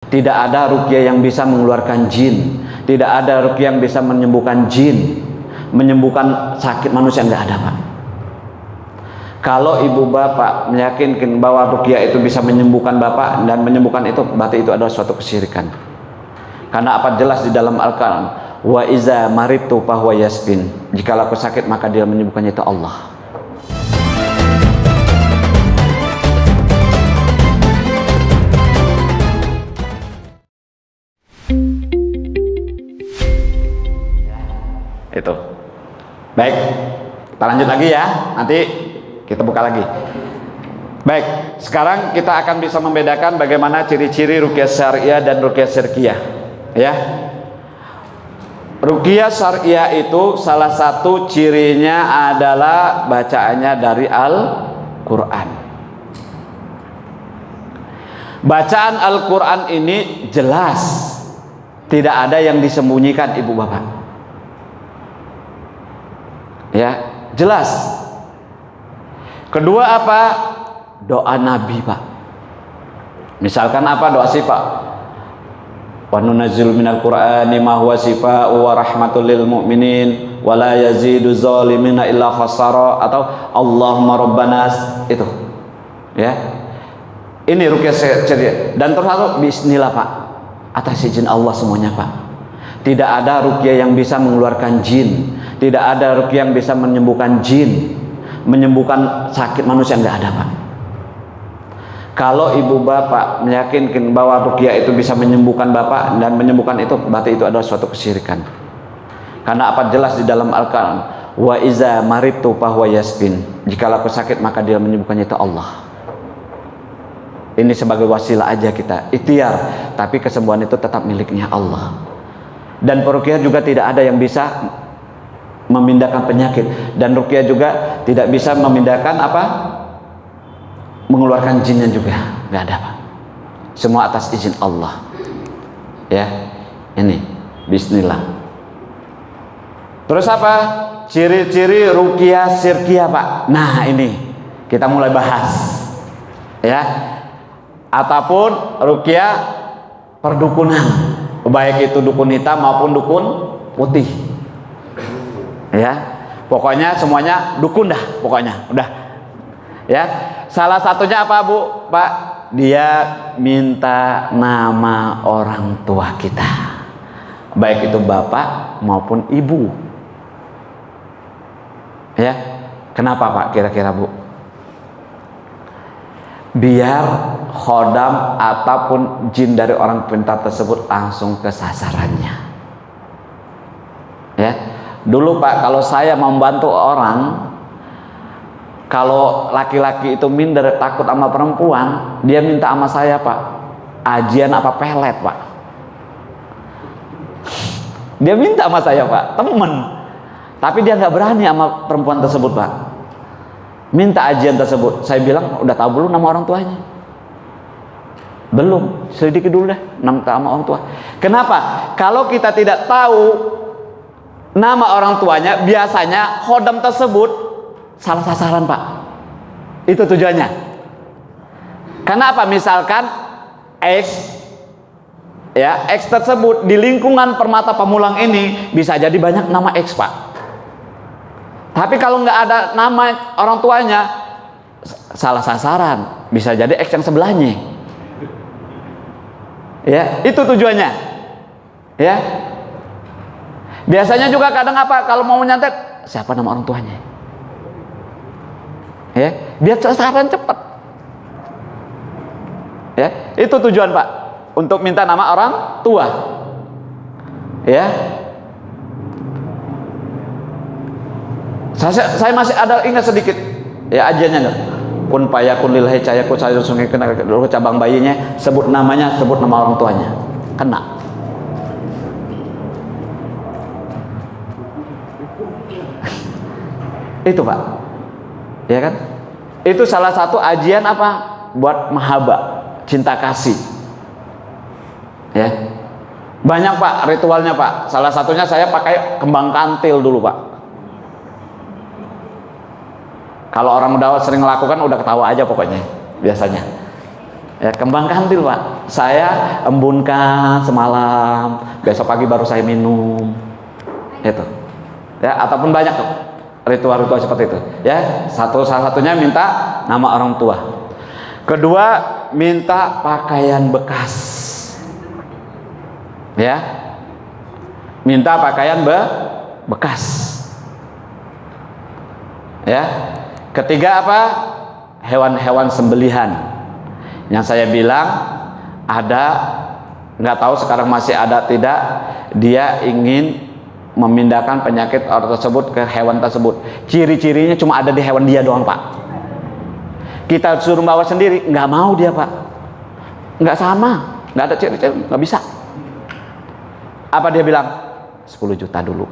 Tidak ada ruqyah yang bisa mengeluarkan jin, tidak ada ruqyah yang bisa menyembuhkan jin, menyembuhkan sakit manusia, nggak ada, Pak. Kalau ibu bapak meyakinkan bahwa ruqyah itu bisa menyembuhkan bapak dan menyembuhkan itu, berarti itu adalah suatu kesyirikan. Karena apa? Jelas di dalam Al-Quran, wa iza maritu fahuwa yasbin. Jikalau aku sakit maka dia menyembuhkannya itu Allah. Itu. Baik, kita lanjut lagi ya. Nanti kita buka lagi. Baik, sekarang kita akan bisa membedakan bagaimana ciri-ciri ruqyah syariah dan ruqyah syirkiyah. Ya. Ruqyah syariah itu salah satu cirinya adalah bacaannya dari Al-Qur'an. Bacaan Al-Qur'an ini jelas, tidak ada yang disembunyikan, ibu bapak. Ya, jelas. Kedua apa? Doa Nabi, Pak. Misalkan apa doa sih, Pak? Wa nunazzilu minal Qur'ani ma huwa shifaa'un wa rahmatul lil mu'minin wa la yazidu zalimina illa khasara, atau Allahumma rabbanas, itu. Ya. Ini ruqyah syariah dan termasuk bismillah, Pak. Atas izin Allah semuanya, Pak. Tidak ada ruqyah yang bisa mengeluarkan jin, tidak ada ruqyah yang bisa menyembuhkan jin, menyembuhkan sakit manusia, nggak ada, Pak. Kalau ibu bapak meyakinkan bahwa ruqyah itu bisa menyembuhkan bapak dan menyembuhkan itu, berarti itu adalah suatu kesyirikan. Karena apa? Jelas di dalam Al-Quran, wa iza maritu fahuwa yasbin. Jikalau aku sakit maka dia menyembuhkannya itu Allah. Ini sebagai wasilah aja kita ikhtiar, tapi kesembuhan itu tetap miliknya Allah. Dan peruqyah juga tidak ada yang bisa memindahkan penyakit, dan ruqyah juga tidak bisa memindahkan apa? Mengeluarkan jinnya juga, nggak ada, Pak. Semua atas izin Allah. Ya, ini bismillah. Terus apa? Ciri-ciri ruqyah syirkiyah, Pak. Nah, ini kita mulai bahas. Ya. Ataupun ruqyah perdukunan, baik itu dukun hitam maupun dukun putih. Ya, pokoknya semuanya dukun dah, pokoknya udah. Ya, salah satunya apa, Bu, Pak? Dia minta nama orang tua kita, baik itu bapak maupun ibu. Ya, kenapa, Pak? Kira-kira, Bu? Biar khodam ataupun jin dari orang pintar tersebut langsung ke sasarannya. Ya, dulu, Pak, kalau saya membantu orang, kalau laki-laki itu minder takut sama perempuan, dia minta sama saya, Pak, ajian apa pelet, Pak. Dia minta sama saya, Pak, temen, tapi dia nggak berani sama perempuan tersebut, Pak. Minta ajian tersebut, saya bilang udah tahu belum nama orang tuanya? Belum, selidiki dulu deh nama orang tua. Kenapa? Kalau kita tidak tahu nama orang tuanya, biasanya khodam tersebut salah sasaran, Pak. Itu tujuannya. Karena apa? Misalkan X, ya, X tersebut di lingkungan Permata Pamulang ini bisa jadi banyak nama X, Pak. Tapi kalau nggak ada nama orang tuanya, salah sasaran, bisa jadi X yang sebelahnya. Ya, itu tujuannya. Ya. Biasanya juga kadang apa? Kalau mau menyantet, siapa nama orang tuanya? Ya, biar sasaran cepat. Ya, itu tujuan, Pak, untuk minta nama orang tua. Ya. Saya masih ada ingat sedikit ya ajiannya enggak? Kun payakun lillahi cayaku saya sungai kena dulu cabang bayinya, sebut namanya, sebut nama orang tuanya. Kena. Itu, Pak. Ya kan? Itu salah satu ajian apa? Buat mahaba, cinta kasih. Ya. Banyak, Pak, ritualnya, Pak. Salah satunya saya pakai kembang kantil dulu, Pak. Kalau orang udah sering melakukan udah ketawa aja pokoknya biasanya. Ya, kembang kantil Pak, saya embunkan semalam, besok pagi baru saya minum. Itu. Ya, ataupun banyak tuh ritual-ritual seperti itu. Ya, salah satunya minta nama orang tua. Kedua, minta pakaian bekas. Ya. Minta pakaian bekas. Ya. Ketiga apa? Hewan-hewan sembelihan. Yang saya bilang ada, nggak tahu sekarang masih ada tidak, dia ingin memindahkan penyakit orang tersebut ke hewan tersebut. Ciri-cirinya cuma ada di hewan dia doang Pak. Kita suruh bawa sendiri, nggak mau dia Pak. Nggak sama, nggak ada ciri-ciri, nggak bisa. Apa dia bilang? 10 juta dulu.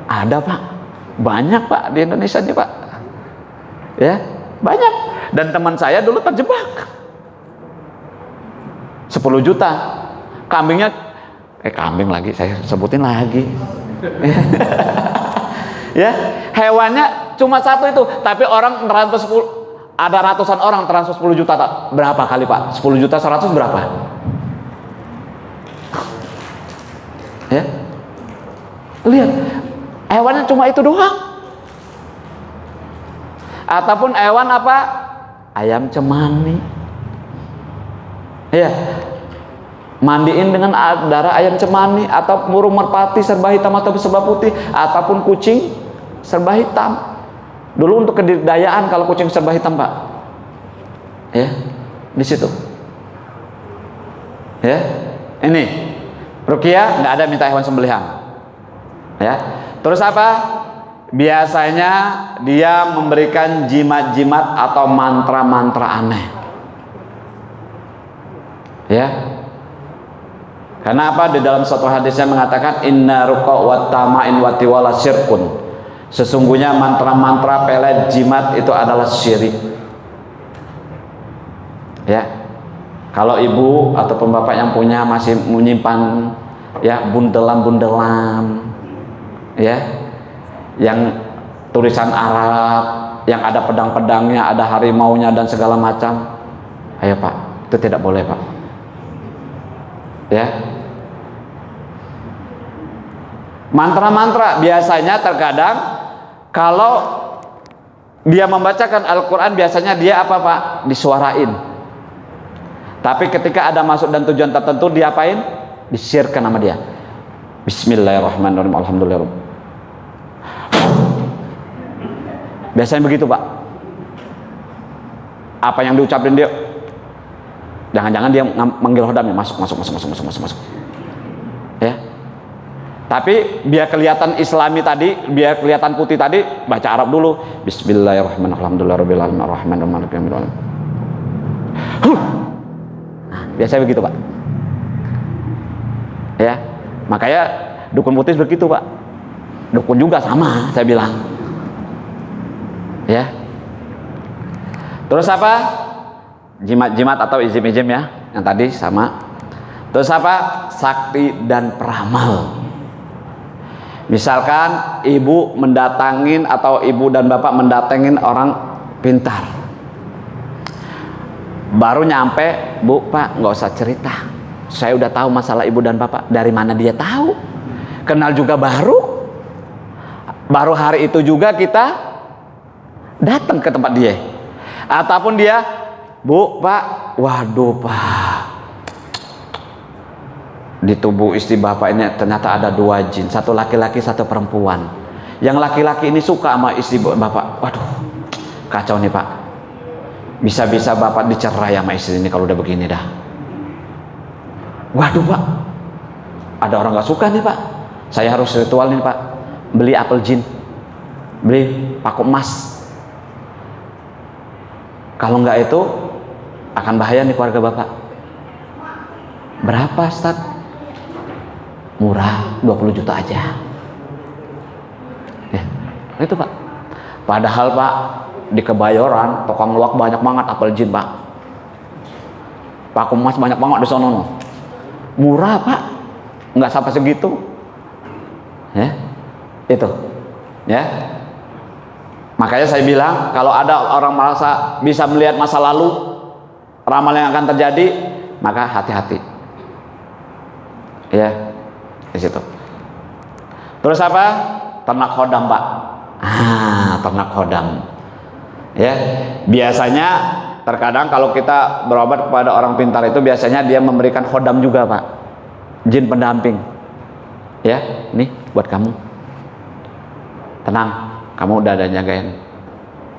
Ada Pak, banyak Pak di Indonesia nih Pak. Ya, banyak. Dan teman saya dulu terjebak 10 juta. Kambingnya kambing lagi saya sebutin lagi. Ya, hewannya cuma satu itu, tapi orang transfer 10, ada ratusan orang transfer 10 juta. Berapa kali Pak? 10 juta 100 berapa? Ya. Lihat, hewannya cuma itu doang. Ataupun hewan apa? Ayam cemani. Ya, mandiin dengan darah ayam cemani, atau burung merpati serba hitam atau serba putih, ataupun kucing serba hitam. Dulu untuk kedayaan kalau kucing serba hitam Pak. Ya, di situ. Ya, ini ruqyah nggak ada minta hewan sembelihan. Ya, terus apa? Biasanya dia memberikan jimat-jimat atau mantra-mantra aneh. Ya. Karena apa? Di dalam suatu hadisnya mengatakan inna ruqa wa tama'in wa tiwala syirkun. Sesungguhnya mantra-mantra, pelet, jimat itu adalah syirik. Ya. Kalau ibu ataupun bapak yang punya masih menyimpan ya bundelan-bundelan ya, yang tulisan Arab, yang ada pedang-pedangnya, ada harimaunya dan segala macam, ayo Pak, itu tidak boleh Pak. Ya. Mantra-mantra biasanya terkadang kalau dia membacakan Al-Quran biasanya dia apa Pak? Disuarain. Tapi ketika ada maksud dan tujuan tertentu diapain? Disirkan nama dia. Bismillahirrahmanirrahim. Alhamdulillah. Biasanya begitu Pak. Apa yang diucapin dia, jangan-jangan dia manggil hodamnya, masuk. Ya. Tapi biar kelihatan Islami tadi, biar kelihatan putih tadi, baca Arab dulu. Bismillahirrahmanirrahim. Alhamdulillahirobbilalamin. Biasanya begitu Pak. Ya, makanya dukun putih begitu Pak. Dukun juga sama, saya bilang. Ya. Terus apa? Jimat-jimat atau izim-izim ya, yang tadi sama. Terus apa? Sakti dan peramal. Misalkan ibu mendatangin atau ibu dan bapak mendatengin orang pintar. Baru nyampe, Bu, Pak, nggak usah cerita. Saya udah tahu masalah ibu dan bapak. Dari mana dia tahu? Kenal juga baru. Baru hari itu juga kita datang ke tempat dia, ataupun dia, Bu, Pak, waduh Pak, di tubuh istri bapak ini ternyata ada 2 jin, satu laki-laki satu perempuan. Yang laki-laki ini suka sama istri bapak. Waduh, kacau nih Pak, bisa-bisa bapak dicerai sama istri ini kalau udah begini dah. Waduh Pak, ada orang gak suka nih Pak, saya harus ritual nih Pak, beli apel jin, beli paku emas. Kalau enggak itu akan bahaya nih keluarga bapak. Berapa Ustaz? Murah, 20 juta aja. Ya, itu Pak. Padahal Pak, di Kebayoran tukang luak banyak banget apel jin Pak. Paku emas banyak banget di sono. Murah Pak, nggak sampai segitu. Ya, itu. Ya. Makanya saya bilang, kalau ada orang merasa bisa melihat masa lalu, ramal yang akan terjadi, maka hati-hati. Ya, di situ. Terus apa? Ternak khodam, Pak. Ternak khodam. Ya, biasanya terkadang kalau kita berobat kepada orang pintar itu biasanya dia memberikan khodam juga, Pak. Jin pendamping. Ya, nih buat kamu. Tenang, kamu udah ada jagain.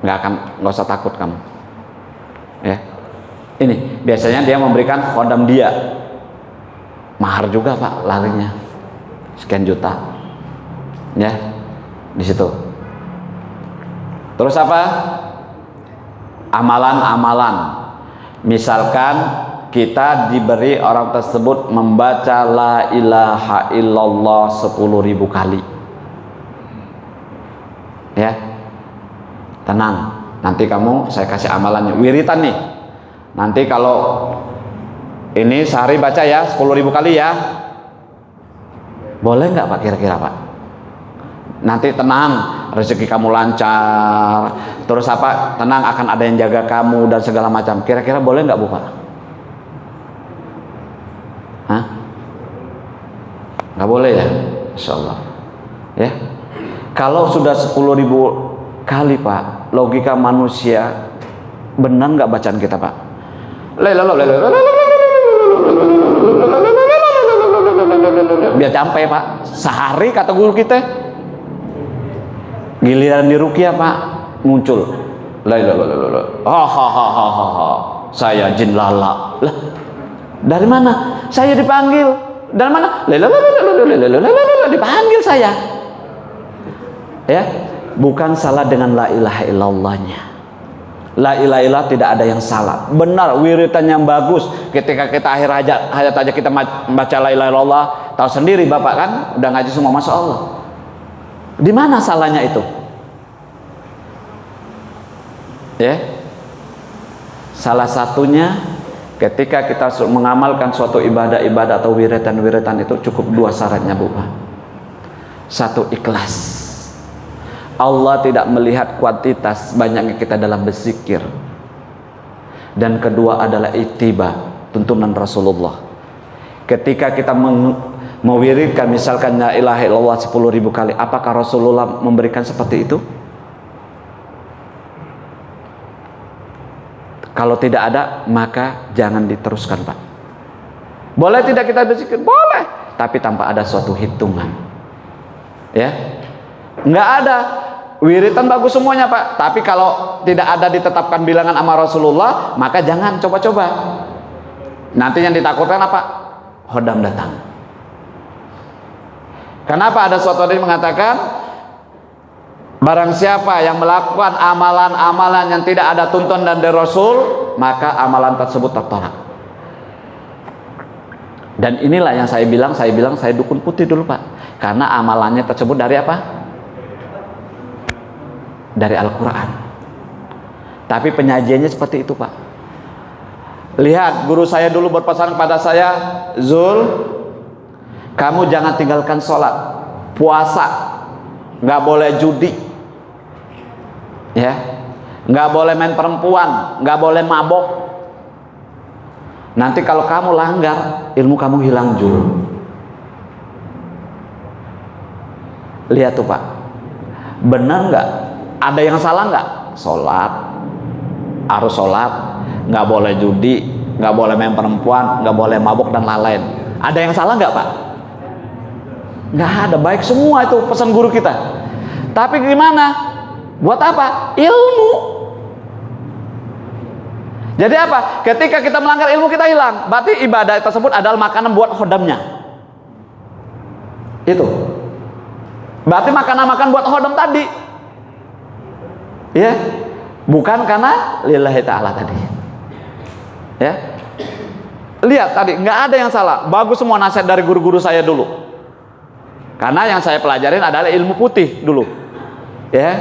Nggak usah takut kamu. Ya. Ini biasanya dia memberikan khodam dia. Mahar juga, Pak, larinya. Sekian juta. Ya. Di situ. Terus apa? Amalan-amalan. Misalkan kita diberi orang tersebut membaca la ilaha illallah 10.000 kali. Ya, tenang, nanti kamu saya kasih amalannya, wiritan nih. Nanti kalau ini sehari baca ya 10.000 kali ya, boleh nggak Pak kira-kira Pak? Nanti tenang, rezeki kamu lancar, terus apa, tenang akan ada yang jaga kamu dan segala macam. Kira-kira boleh nggak Bu Pak? Hah? Nggak boleh ya? Insyaallah ya. Kalau sudah 10.000 kali Pak, logika manusia benar nggak bacaan kita Pak? Biar sampai Pak, sehari kata guru kita. Giliran di ruqyah Pak, muncul saya jin lala. Lah, dari mana? Saya dipanggil. Dari mana? Dipanggil saya. Ya, bukan salah dengan la ilaha illallahnya. La ilaha illallah tidak ada yang salah. Benar, wiritan yang bagus. Ketika kita akhir hajat aja kita membaca la ilaha illallah, tahu sendiri Bapak kan, udah ngaji semua, masya Allah. Di mana salahnya itu? Ya, salah satunya ketika kita mengamalkan suatu ibadah-ibadah atau wiritan-wiritan itu cukup dua syaratnya Bu Pak. Satu, ikhlas. Allah tidak melihat kuantitas banyaknya kita dalam berzikir. Dan kedua adalah ittiba, tuntunan Rasulullah. Ketika kita mewiridkan misalkan la ilaha illallah 10.000 kali, apakah Rasulullah memberikan seperti itu? Kalau tidak ada, maka jangan diteruskan Pak. Boleh tidak kita berzikir? Boleh, tapi tanpa ada suatu hitungan. Ya, nggak ada. Wiritan bagus semuanya Pak, tapi kalau tidak ada ditetapkan bilangan sama Rasulullah, maka jangan coba-coba. Nanti yang ditakutkan apa? Khodam datang. Kenapa ada suatu hadis mengatakan, barang siapa yang melakukan amalan-amalan yang tidak ada tuntunan dari Rasul, maka amalan tersebut tertolak. Dan inilah yang saya bilang saya dukun putih dulu Pak, karena amalannya tersebut dari apa? Dari Al-Quran. Tapi penyajiannya seperti itu Pak. Lihat, guru saya dulu berpesan kepada saya, Zul, kamu jangan tinggalkan sholat, puasa, nggak boleh judi, ya, nggak boleh main perempuan, nggak boleh mabok. Nanti kalau kamu langgar, ilmu kamu hilang Zul. Lihat tuh Pak, benar nggak? Ada yang salah nggak? Sholat, harus sholat, nggak boleh judi, nggak boleh main perempuan, nggak boleh mabuk dan lain-lain. Ada yang salah nggak Pak? Nggak ada, baik semua itu pesan guru kita. Tapi gimana? Buat apa? Ilmu. Jadi apa? Ketika kita melanggar ilmu kita hilang. Berarti ibadah tersebut adalah makanan buat khodamnya. Itu. Berarti makanan buat khodam tadi. Ya, bukan karena lillahi ta'ala tadi. Ya, lihat tadi nggak ada yang salah, bagus semua nasihat dari guru-guru saya dulu. Karena yang saya pelajarin adalah ilmu putih dulu. Ya,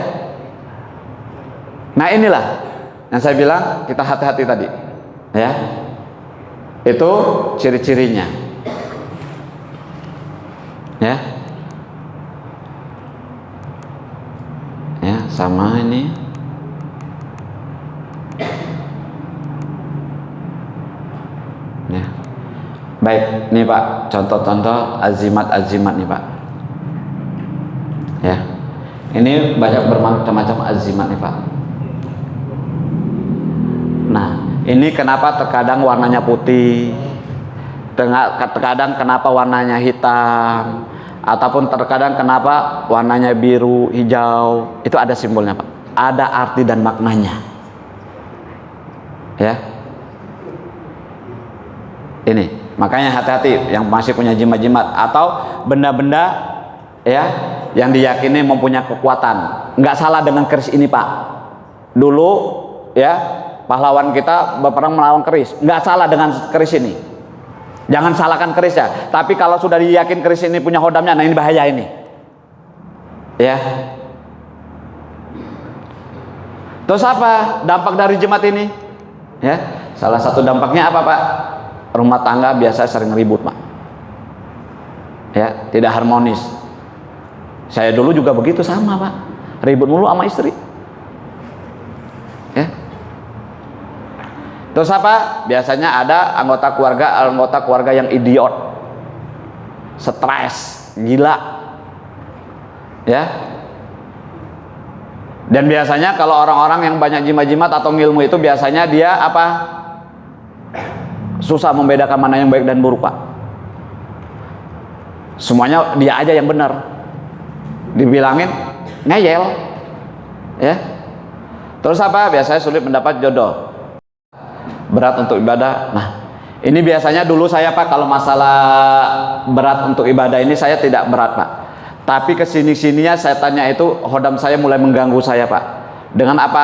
nah inilah yang saya bilang kita hati-hati tadi. Ya, itu ciri-cirinya. Ya, ya sama ini. Ya. Baik, nih Pak, contoh-contoh azimat-azimat nih Pak. Ya. Ini banyak bermacam-macam azimat nih Pak. Nah, ini kenapa terkadang warnanya putih, terkadang kenapa warnanya hitam, ataupun terkadang kenapa warnanya biru, hijau. Itu ada simbolnya Pak. Ada arti dan maknanya. Ya. Ini. Makanya hati-hati yang masih punya jimat-jimat atau benda-benda ya yang diyakini mempunyai kekuatan. Nggak salah dengan keris ini Pak. Dulu ya pahlawan kita berperang melawan keris. Nggak salah dengan keris ini. Jangan salahkan keris ya. Tapi kalau sudah diyakin keris ini punya hodamnya, nah ini bahaya ini. Ya. Terus apa dampak dari jimat ini? Ya, salah satu dampaknya apa Pak? Rumah tangga biasa sering ribut Pak. Ya, tidak harmonis. Saya dulu juga begitu sama Pak. Ribut mulu sama istri. Ya. Terus apa? Biasanya ada anggota keluarga yang idiot, stres, gila, ya. Dan biasanya kalau orang-orang yang banyak jimat-jimat atau ngilmu itu biasanya dia apa? Susah membedakan mana yang baik dan buruk Pak. Semuanya dia aja yang benar. Dibilangin ngeyel, ya. Terus apa? Biasanya sulit mendapat jodoh. Berat untuk ibadah. Nah, ini biasanya dulu saya Pak kalau masalah berat untuk ibadah ini saya tidak berat Pak. Tapi kesini-sininya setannya itu hodam saya mulai mengganggu saya Pak. Dengan apa?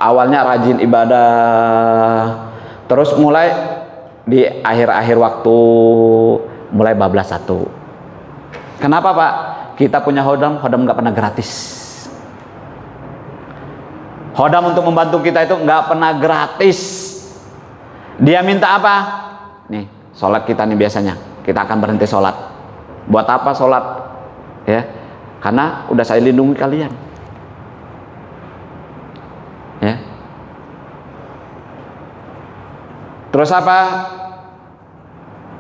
Awalnya rajin ibadah, terus mulai di akhir-akhir waktu mulai bablas satu. Kenapa Pak? Kita punya hodam nggak pernah gratis. Hodam untuk membantu kita itu nggak pernah gratis. Dia minta apa? Nih, sholat kita nih biasanya. Kita akan berhenti sholat. Buat apa sholat? Ya, karena udah saya lindungi kalian. Ya. Terus apa?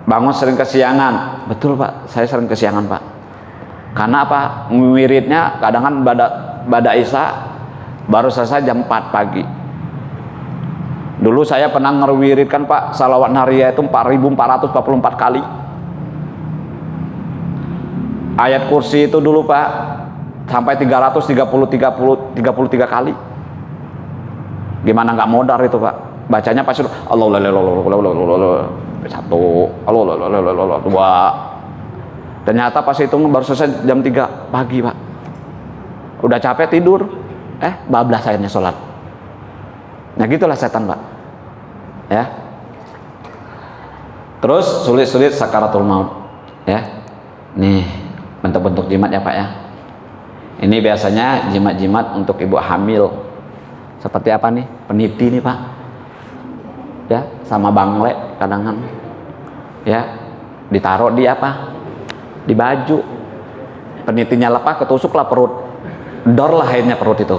Bangun sering kesiangan. Betul Pak, saya sering kesiangan Pak. Karena apa? Wiridnya kadang kan bada isya baru selesai jam 4 pagi. Dulu saya pernah ngerwiridkan Pak salawat nariyah itu 4.444 kali. Ayat kursi itu dulu Pak sampai 333 kali. Gimana nggak modar itu Pak? Bacanya pasti Allah satu, Allah dua. Ternyata pas itu baru selesai jam 3 pagi Pak. Udah capek tidur, bablas akhirnya sholat. Nah gitulah setan Pak. Ya. Terus sulit-sulit sakaratul maut. Ya. Nih bentuk-bentuk jimat ya Pak ya. Ini biasanya jimat-jimat untuk ibu hamil. Seperti apa nih? Peniti nih Pak. Ya, sama bangle kadang-kadang. Ya. Ditaruh di apa? Di baju. Penitinya lepas, ketusuklah perut. Dor lah akhirnya perut itu.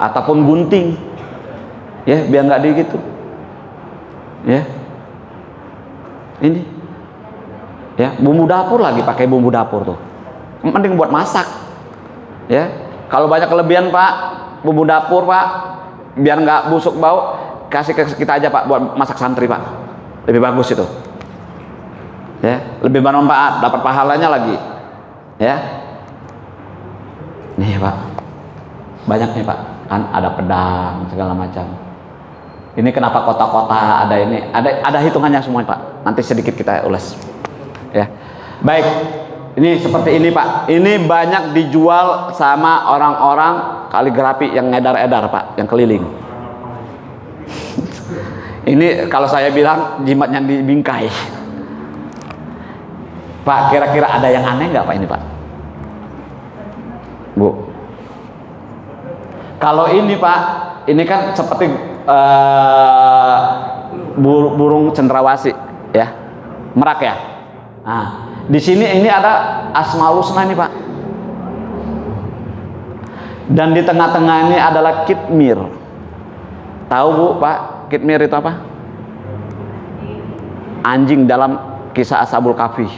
Ataupun gunting. Ya, biar nggak gitu. Ya. Ini. Ya, bumbu dapur lagi pakai bumbu dapur tuh. Mending buat masak. Ya. Kalau banyak kelebihan Pak, bumbu dapur Pak, biar nggak busuk bau, kasih ke kita aja Pak buat masak santri Pak. Lebih bagus itu. Ya, lebih bermanfaat, dapat pahalanya lagi. Ya. Nih Pak. Banyak nih Pak. Kan ada pedang segala macam. Ini kenapa kota-kota ada ini? Ada hitungannya semua Pak. Nanti sedikit kita ulas. Ya. Baik. Ini seperti ini Pak. Ini banyak dijual sama orang-orang kaligrafi yang ngedar-edar Pak, yang keliling. Ini kalau saya bilang jimatnya dibingkai. Pak, kira-kira ada yang aneh nggak Pak ini Pak? Bu. Kalau ini Pak, ini kan seperti burung cendrawasih, ya, merak ya. Nah, di sini ini ada Asmaul Husna nih Pak. Dan di tengah-tengah ini adalah kitmir. Tahu Bu, Pak, kitmir itu apa? Anjing dalam kisah Ashabul Kahfi.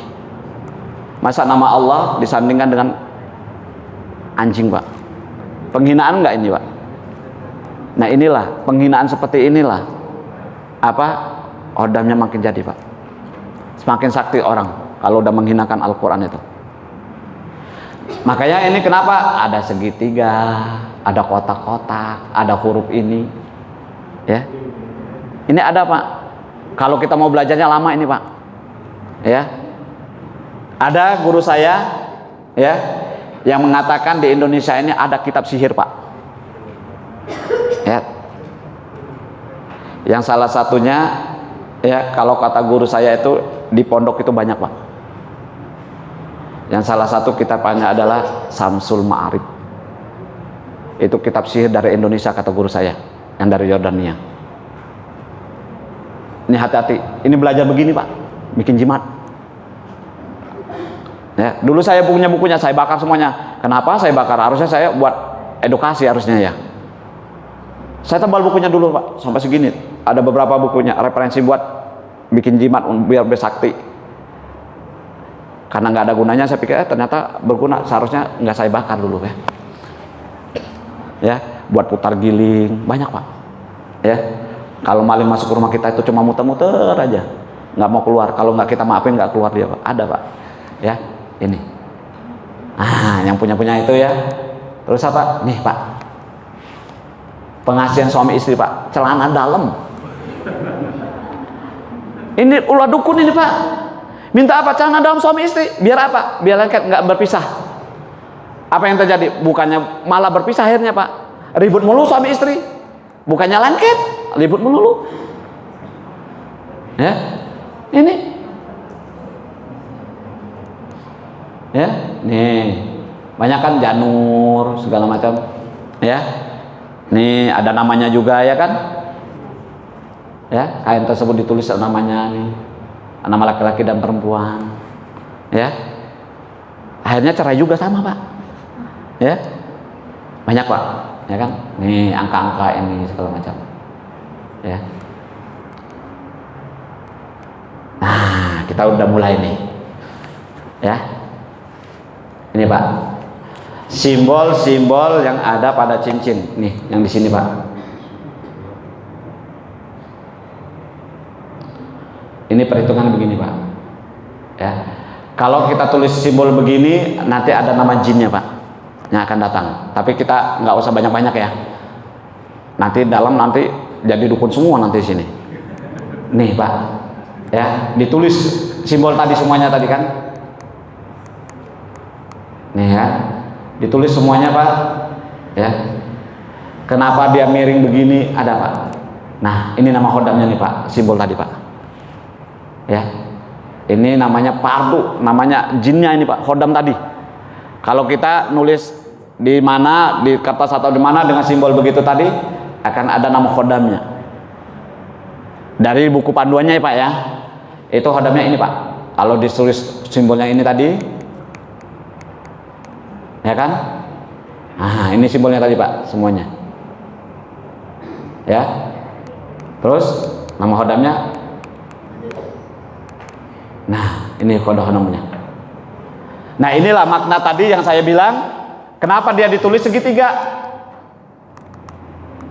Masa nama Allah disandingkan dengan anjing, Pak? Penghinaan enggak ini, Pak? Nah inilah, penghinaan seperti inilah apa? Hodamnya makin jadi, Pak. Semakin sakti orang kalau udah menghinakan Al-Quran itu. Makanya ini kenapa ada segitiga, ada kotak-kotak, ada huruf ini, ya. Ini ada, Pak. Kalau kita mau belajarnya lama ini, Pak, ya. Ada guru saya, ya, yang mengatakan di Indonesia ini ada kitab sihir, Pak. Ya. Yang salah satunya, ya, kalau kata guru saya itu di pondok itu banyak, Pak. Yang salah satu kitabnya adalah Samsul Ma'arif. Itu kitab sihir dari Indonesia kata guru saya, yang dari Yordania. Ini hati-hati, ini belajar begini, Pak, bikin jimat. Ya, dulu saya punya bukunya, saya bakar semuanya. Kenapa saya bakar? Harusnya saya buat edukasi harusnya, ya. Saya tebal bukunya dulu, Pak, sampai segini. Ada beberapa bukunya, referensi buat bikin jimat biar bersakti. Karena nggak ada gunanya, saya pikir ternyata berguna. Seharusnya nggak saya bakar dulu, ya. Ya, buat putar giling banyak, Pak. Ya, kalau maling masuk ke rumah kita itu cuma muter-muter aja, nggak mau keluar. Kalau nggak kita maafin nggak keluar dia, Pak. Ada, Pak. Ya, ini. Yang punya itu, ya. Terus apa? Nih, Pak. Pengasihan suami istri, Pak. Celana dalam. Ini ulah dukun ini, Pak. Minta apa? Celana dalam suami istri. Biar apa? Biar lengket, nggak berpisah. Apa yang terjadi? Bukannya malah berpisah akhirnya, Pak. Ribut mulu suami istri. Bukannya lengket, ribut mulu. Ya. Ini. Ya, nih. Banyak kan janur segala macam. Ya. Nih ada namanya juga, ya kan? Ya, kain tersebut ditulis namanya nih. Nama laki-laki dan perempuan, ya. Akhirnya cerai juga sama, Pak, ya. Banyak, Pak, ya kan. Nih angka-angka ini segala macam, ya. Nah, kita udah mulai nih, ya. Ini, Pak, simbol-simbol yang ada pada cincin, nih yang di sini, Pak. Ini perhitungan begini, Pak. Ya, kalau kita tulis simbol begini, nanti ada nama jinnya, Pak, yang akan datang. Tapi kita nggak usah banyak-banyak, ya. Nanti dalam nanti jadi dukun semua nanti di sini. Nih, Pak, ya, ditulis simbol tadi semuanya tadi kan. Nih, ya, ditulis semuanya, Pak. Ya, kenapa dia miring begini? Ada, Pak. Nah, ini nama hodamnya nih, Pak. Simbol tadi, Pak. Ya, ini namanya pardu, namanya jinnya ini, Pak, hodam tadi. Kalau kita nulis di mana, di kertas atau di mana dengan simbol begitu tadi, akan ada nama hodamnya. Dari buku panduannya, ya, Pak, ya. Itu hodamnya ini, Pak. Kalau ditulis simbolnya ini tadi, ya kan? Nah, ini simbolnya tadi, Pak, semuanya. Ya. Terus nama hodamnya. Nah, ini kode-kodenya. Nah, inilah makna tadi yang saya bilang, kenapa dia ditulis segitiga.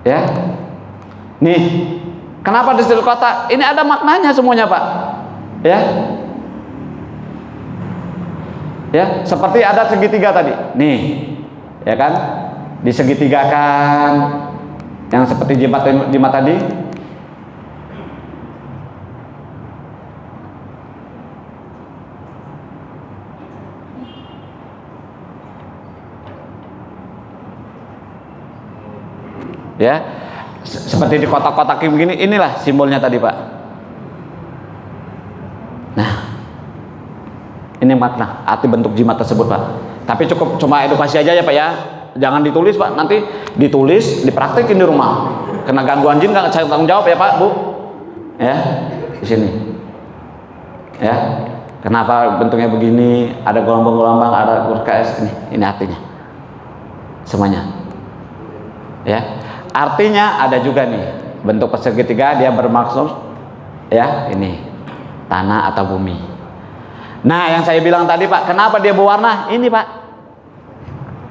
Ya. Nih, kenapa ditulis kotak? Ini ada maknanya semuanya, Pak. Ya. Ya, seperti ada segitiga tadi. Nih, ya kan? Disegitigakan yang seperti jimat tadi. Ya, seperti di kotak-kotak begini, inilah simbolnya tadi, Pak. Nah, ini makna arti bentuk jimat tersebut, Pak. Tapi cukup cuma edukasi aja, ya, Pak, ya. Jangan ditulis, Pak. Nanti ditulis, dipraktekin di rumah. Kena gangguan jin nggak saya tanggung jawab, ya, Pak, Bu. Ya, di sini. Ya, kenapa bentuknya begini? Ada gelombang-gelombang, ada UKS ini artinya. Semuanya. Ya, artinya ada juga nih bentuk segitiga, dia bermaksud ya ini tanah atau bumi. Nah, yang saya bilang tadi Pak, kenapa dia berwarna ini Pak?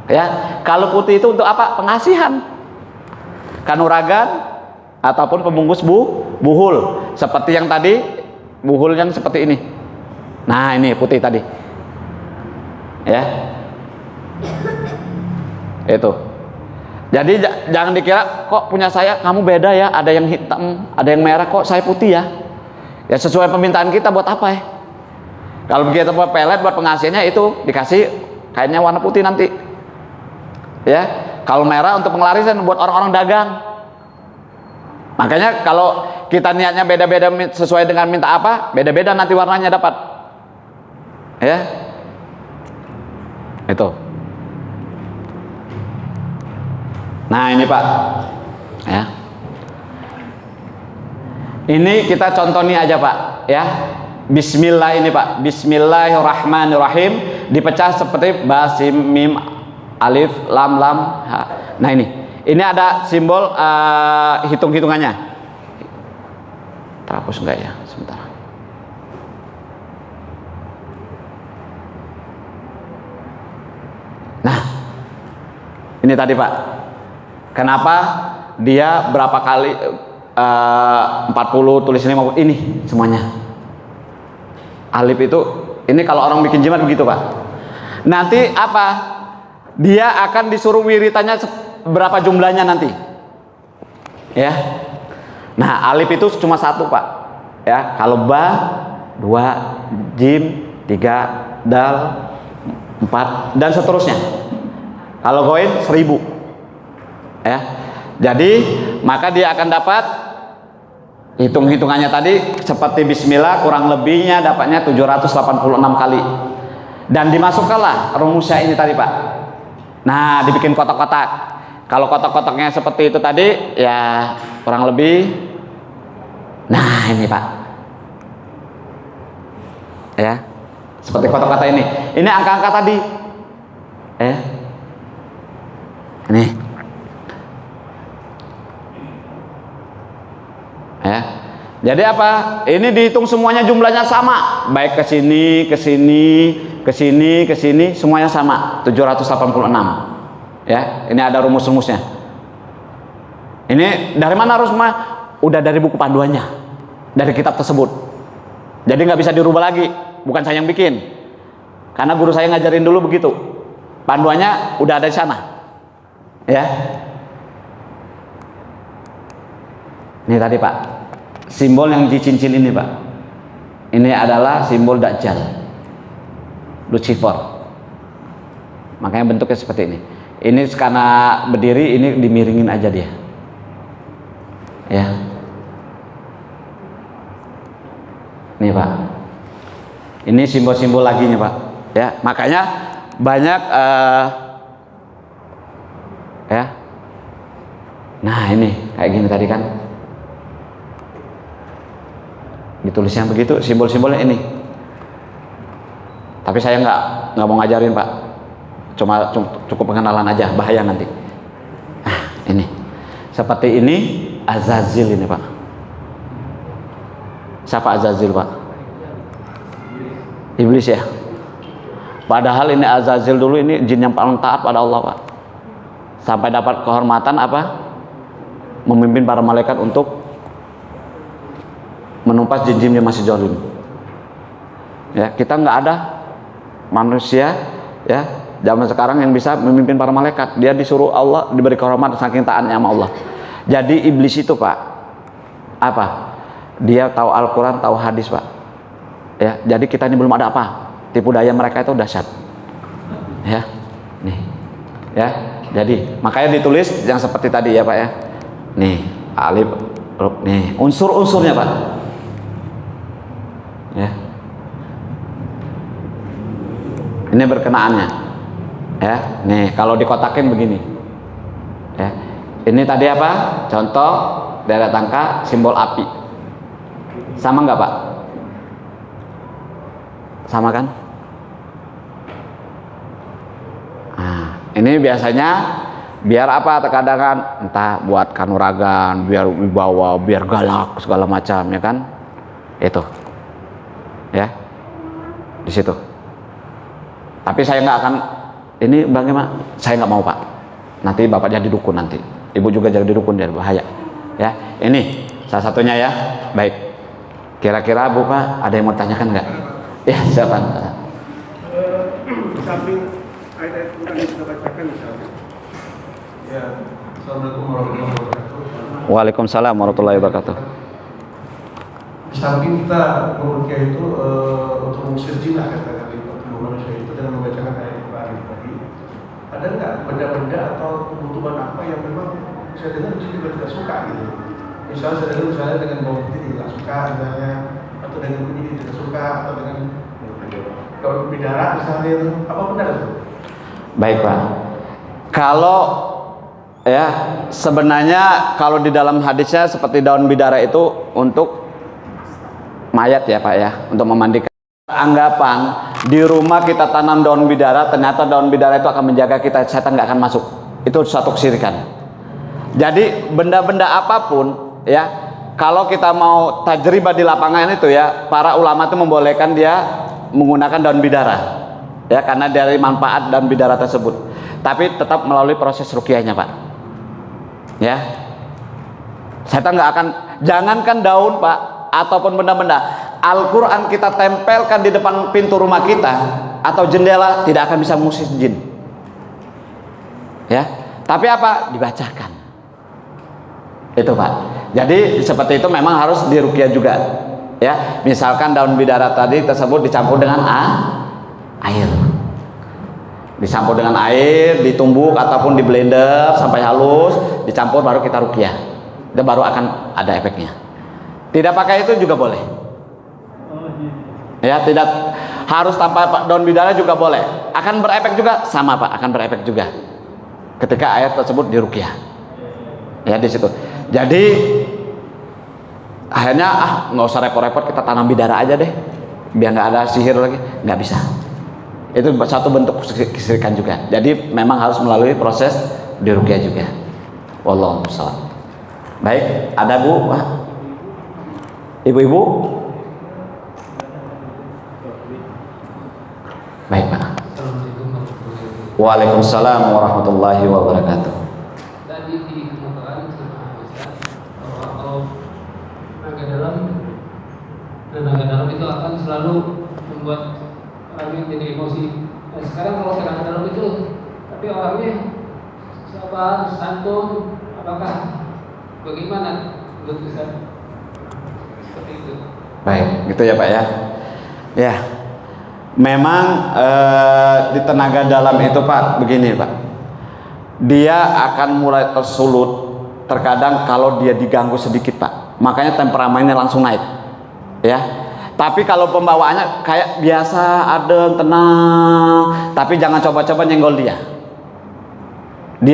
Ya, kalau putih itu untuk apa? Pengasihan, kanuragan ataupun pembungkus buhul. Seperti yang tadi, buhul yang seperti ini. Nah, ini putih tadi. Ya, itu. Jadi jangan dikira kok punya saya kamu beda ya, ada yang hitam, ada yang merah, kok saya putih ya. Ya sesuai permintaan kita, buat apa ya? Kalau begitu buat pelet, buat pengasihannya itu dikasih kainnya warna putih nanti. Ya, kalau merah untuk pengelarisan buat orang-orang dagang. Makanya kalau kita niatnya beda-beda sesuai dengan minta apa, beda-beda nanti warnanya dapat. Ya, itu. Nah ini Pak, ya. Ini kita contoh nih aja Pak, ya. Bismillah ini Pak, Bismillahirrahmanirrahim, dipecah seperti ba, sim, mim, alif, lam, ha. Nah ini ada simbol hitung-hitungannya. Terhapus enggak ya? Sebentar. Nah, ini tadi Pak, kenapa dia berapa kali 40 tulis 50 ini semuanya. Alif itu, ini kalau orang bikin jimat begitu Pak. Nanti apa? Dia akan disuruh wiritannya berapa jumlahnya nanti. Ya. Nah, alif itu cuma satu Pak. Ya, kalau ba 2, jim 3, dal 4 dan seterusnya. Kalau goin 1000. Ya. Jadi, maka dia akan dapat hitung-hitungannya tadi seperti bismillah, kurang lebihnya dapatnya 786 kali. Dan dimasukkanlah rumusnya ini tadi Pak. Nah, dibikin kotak-kotak. Kalau kotak-kotaknya seperti itu tadi, ya kurang lebih. Nah, ini Pak. Ya. Seperti kotak-kotak ini. Ini angka-angka tadi. Ya. Ini. Ya. Jadi apa? Ini dihitung semuanya jumlahnya sama, baik ke sini, ke sini, ke sini, ke sini, semuanya sama, 786. Ya, ini ada rumus-rumusnya. Ini dari mana rumusnya? Udah dari buku panduannya, dari kitab tersebut. Jadi nggak bisa dirubah lagi, bukan saya yang bikin. Karena guru saya ngajarin dulu begitu. Panduannya udah ada di sana. Ya. Ini tadi Pak, simbol yang di cincin ini Pak, ini adalah simbol Dajjal, Lucifer. Makanya bentuknya seperti ini. Ini karena berdiri, ini dimiringin aja dia. Ya. Nih Pak, ini simbol-simbol lagi nih Pak. Ya, makanya banyak ya. Nah ini kayak gini tadi kan. Ditulisnya begitu, simbol-simbolnya ini. Tapi saya nggak mau ngajarin Pak, cuma cukup pengenalan aja, bahaya nanti. Nah, ini seperti ini Azazil ini Pak. Siapa Azazil Pak? Iblis ya. Padahal ini Azazil dulu ini jin yang paling taat pada Allah Pak. Sampai dapat kehormatan apa? Memimpin para malaikat untuk menumpas jin-jin yang masih zalim. Ya, kita nggak ada manusia ya zaman sekarang yang bisa memimpin para malaikat. Dia disuruh Allah, diberi kehormatan saking taatnya sama Allah. Jadi iblis itu Pak, apa? Dia tahu Al-Quran, tahu hadis Pak. Ya, jadi kita ini belum ada apa. Tipu daya mereka itu dahsyat. Ya, nih, ya. Jadi makanya ditulis yang seperti tadi ya Pak ya. Nih, alif, nih unsur-unsurnya Pak. Ya, ini berkenaannya. Ya, nih kalau dikotakin begini. Ya, ini tadi apa? Contoh deret angka simbol api. Sama nggak Pak? Sama kan? Nah, ini biasanya Biar apa? Terkadang kan entah buat kanuragan, biar wibawa, biar galak segala macam, ya kan? Itu, ya, di situ. Tapi saya nggak akan, ini bagaimana? Saya nggak mau, Pak. Nanti Bapak jadi dukun nanti. Ibu juga jadi dukun, dia bahaya. Ya, ini salah satunya ya. Baik. Kira-kira Bu Pak ada yang mau tanyakan nggak? Ya, siapa? Samping ayat-ayat Quran yang kita bacakan misalnya. Ya, Assalamualaikum warahmatullahi wabarakatuh. Waalaikumsalam warahmatullahi wabarakatuh. Di samping kita meruqyah itu untuk mengusir jin lah katakan di tubuh manusia itu dengan membacakan ayat Quran tadi. Ada nggak benda-benda atau tumbuhan apa yang memang saya dengar jin juga tidak suka gitu. Misalnya saya dengar misalnya dengan bawang putih tidak suka misalnya, atau dengan kunyit tidak suka, atau dengan daun bidara misalnya itu, apa benar itu? Baik Pak. Kalau ya sebenarnya kalau di dalam hadisnya seperti daun bidara itu untuk mayat ya Pak ya, untuk memandikan. Anggapan di rumah kita tanam daun bidara, ternyata daun bidara itu akan menjaga kita, setan nggak akan masuk. Itu satu kesirikan. Jadi benda-benda apapun ya, kalau kita mau tajribah di lapangan itu ya, para ulama itu membolehkan dia menggunakan daun bidara ya, karena dari manfaat daun bidara tersebut. Tapi tetap melalui proses ruqyahnya Pak ya. Setan nggak akan, jangankan daun Pak ataupun benda-benda, Al-Quran kita tempelkan di depan pintu rumah kita atau jendela, tidak akan bisa mengusir jin ya. Tapi apa? Dibacakan itu Pak. Jadi seperti itu memang harus diruqyah juga ya. Misalkan daun bidara tadi tersebut dicampur dengan air, dicampur dengan air, ditumbuk ataupun di blender sampai halus, dicampur, baru kita ruqyah. Itu baru akan ada efeknya. Tidak pakai itu juga boleh ya, tidak harus tanpa daun bidara juga boleh. Akan berefek juga, sama Pak, akan berefek juga ketika air tersebut diruqyah ya di situ. Jadi akhirnya nggak usah repot-repot, kita tanam bidara aja deh biar nggak ada sihir lagi, nggak bisa. Itu satu bentuk kesirikan juga. Jadi memang harus melalui proses diruqyah juga. Wallahu a'lam. Baik, ada Bu, Pak? Ibu-ibu? Baik Pak. Waalaikumsalam warahmatullahi wabarakatuh. Tadi dikemukakan sama Ustaz bahwa kalau tenaga dalam itu akan selalu membuat orang jadi emosi. Nah, sekarang kalau tenaga dalam itu, tapi orangnya sabar, santun, apakah bagaimana menurut Ustaz? Seperti itu. Baik, gitu ya Pak ya. Ya, memang di tenaga dalam itu Pak begini Pak, dia akan mulai tersulut terkadang kalau dia diganggu sedikit Pak, makanya temperamennya langsung naik ya. Tapi kalau pembawaannya kayak biasa, adem, tenang, tapi jangan coba-coba nyenggol dia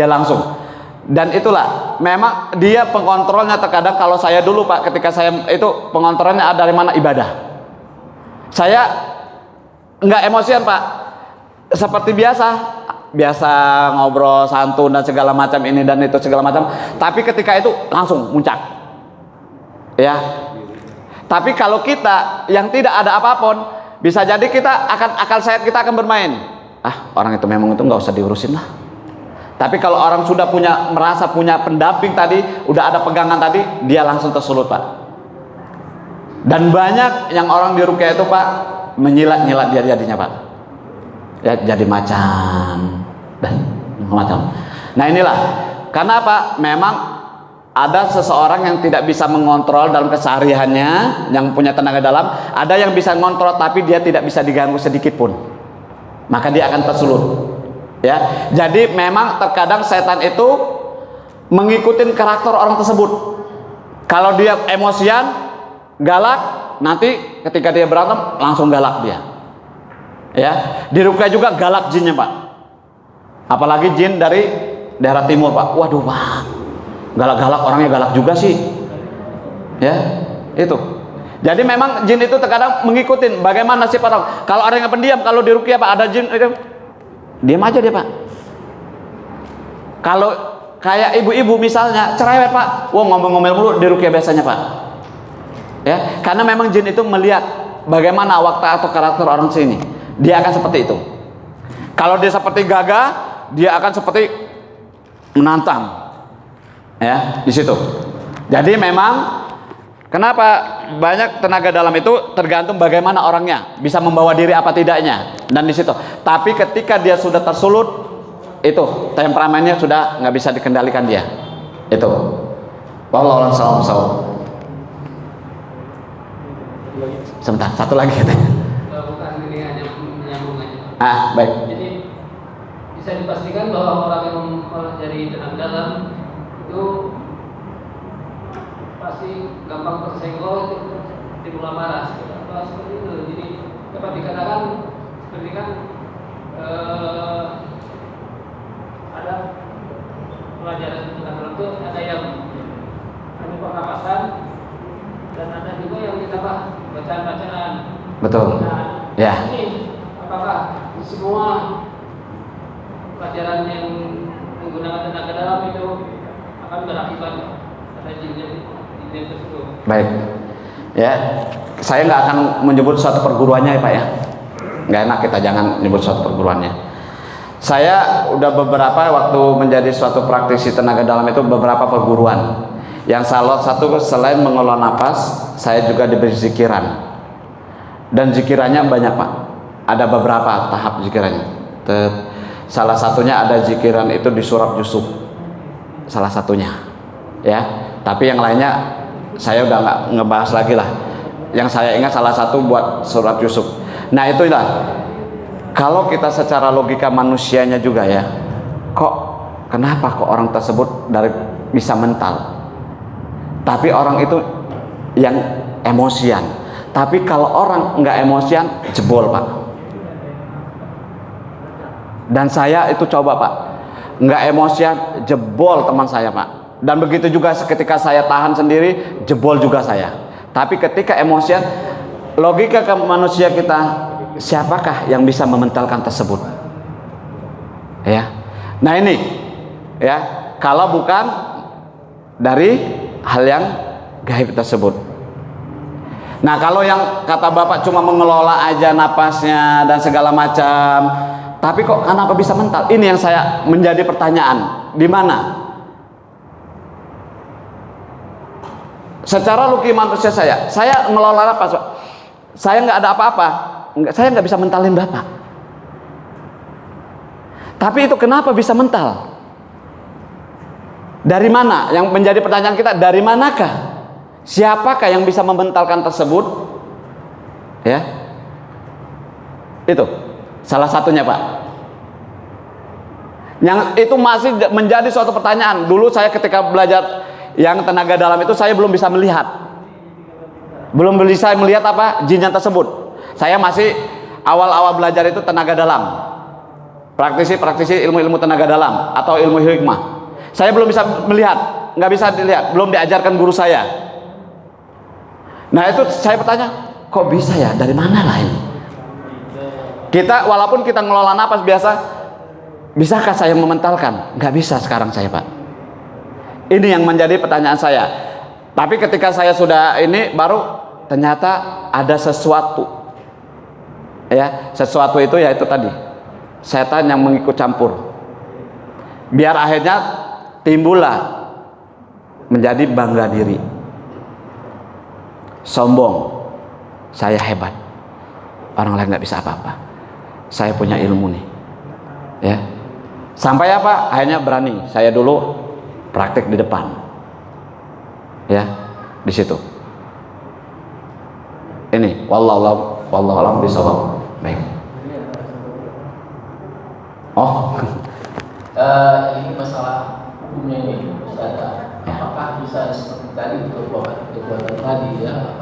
langsung. Dan itulah memang dia pengontrolnya. Terkadang kalau saya dulu Pak, ketika saya itu pengontrolnya dari mana? Ibadah. Saya nggak emosian Pak, seperti biasa ngobrol santun dan segala macam ini dan itu segala macam. Tapi ketika itu langsung muncak ya. Tapi kalau kita yang tidak ada apapun, bisa jadi kita akan akal sehat kita akan bermain. Orang itu memang itu nggak usah diurusin lah. Tapi kalau orang sudah merasa punya pendamping tadi, udah ada pegangan tadi, dia langsung tersulut Pak. Dan banyak yang orang di ruqyah itu Pak menyilat-nyilat dia jadinya Pak ya, jadi macam dan macam. Nah inilah karena apa? Memang ada seseorang yang tidak bisa mengontrol dalam kesehariannya, yang punya tenaga dalam. Ada yang bisa mengontrol tapi dia tidak bisa diganggu sedikit pun, maka dia akan tersulut ya. Jadi memang terkadang setan itu mengikuti karakter orang tersebut. Kalau dia emosian, galak, nanti ketika dia berantem langsung galak dia ya. Di ruqyah juga galak jinnya Pak, apalagi jin dari daerah timur Pak. Waduh Pak, galak-galak, orangnya galak juga sih ya. Itu jadi memang jin itu terkadang mengikuti bagaimana nasib orang. Kalau ada yang pendiam, kalau di ruqyah Pak ada jin itu diam aja dia Pak Kalau kayak ibu-ibu misalnya cerewet Pak, wah ngomel-ngomel mulu di ruqyah biasanya Pak. Ya, karena memang jin itu melihat bagaimana watak atau karakter orang sini. Dia akan seperti itu. Kalau dia seperti gagah, dia akan seperti menantang. Ya, di situ. Jadi memang kenapa banyak tenaga dalam itu tergantung bagaimana orangnya, bisa membawa diri apa tidaknya, dan di situ. Tapi ketika dia sudah tersulut, itu temperamennya sudah nggak bisa dikendalikan dia. Itu. Wallahu a'lam bishawab. Sebentar, satu lagi katanya. Bukan ini hanya menyambung aja. Baik. Jadi bisa dipastikan bahwa orang yang jadi tenaga dalam itu pasti gampang tersenggol, timbul amarah, seperti itu. Jadi dapat dikatakan seperti kan ada pelajaran tentang dalam itu, ada yang hanya pernapasan dan ada juga yang ditambah bacaan-bacaan. Betul. Nah, Ya. ini apakah semua pelajaran yang menggunakan tenaga dalam itu akan berakibat pada jin tersebut? Baik. Ya, saya nggak akan menyebut suatu perguruannya ya Pak ya. Nggak enak kita jangan menyebut suatu perguruannya. Saya udah beberapa waktu menjadi suatu praktisi tenaga dalam itu beberapa perguruan. Yang salah satu selain mengelola nafas, saya juga diberi zikiran. Dan zikirannya banyak Pak. Ada beberapa tahap zikirannya. Salah satunya ada zikiran itu di surat Yusuf. Salah satunya. Ya. Tapi yang lainnya saya udah nggak ngebahas lagi lah. Yang saya ingat salah satu buat surat Yusuf. Nah itulah. Kalau kita secara logika manusianya juga ya, kenapa kok orang tersebut bisa mental? Tapi orang itu yang emosian. Tapi kalau orang nggak emosian, jebol Pak. Dan saya itu coba Pak, nggak emosian, jebol teman saya Pak. Dan begitu juga ketika saya tahan sendiri, jebol juga saya. Tapi ketika emosian, logika ke manusia kita, siapakah yang bisa mementalkan tersebut? Ya. Nah ini, ya, kalau bukan dari hal yang gaib tersebut. Nah kalau yang kata Bapak cuma mengelola aja napasnya dan segala macam, tapi kok kenapa bisa mental? Ini yang saya menjadi pertanyaan. Di mana? Secara logika manusia saya ngelola napas, saya nggak ada apa-apa, saya nggak bisa mentalin Bapak. Tapi itu kenapa bisa mental? Dari mana? Yang menjadi pertanyaan kita, dari manakah? Siapakah yang bisa mementalkan tersebut? Ya, itu salah satunya Pak. Yang itu masih menjadi suatu pertanyaan. Dulu saya ketika belajar yang tenaga dalam itu saya belum bisa melihat, apa jinnya tersebut. Saya masih awal-awal belajar itu tenaga dalam, praktisi ilmu-ilmu tenaga dalam atau ilmu hikmah. Saya belum bisa melihat, nggak bisa dilihat, belum diajarkan guru saya. Nah itu saya bertanya, kok bisa ya? Dari mana lah ini? Kita walaupun kita ngelola napas biasa, bisakah saya mementalkan? Nggak bisa sekarang saya Pak. Ini yang menjadi pertanyaan saya. Tapi ketika saya sudah ini baru ternyata ada sesuatu. Ya, sesuatu itu ya itu tadi. Setan yang mengikut campur. Biar akhirnya timbullah menjadi bangga diri. Sombong. Saya hebat. Orang lain nggak bisa apa-apa. Saya punya ilmu nih. Ya. Sampai apa? Akhirnya berani. Saya dulu praktek di depan. Ya, di situ. Ini wallahu a'lam bishawab. Baik. Oh. Ini masalah hukumnya ini Ustaz. Apakah bisa seperti tadi kekuatan tadi ya,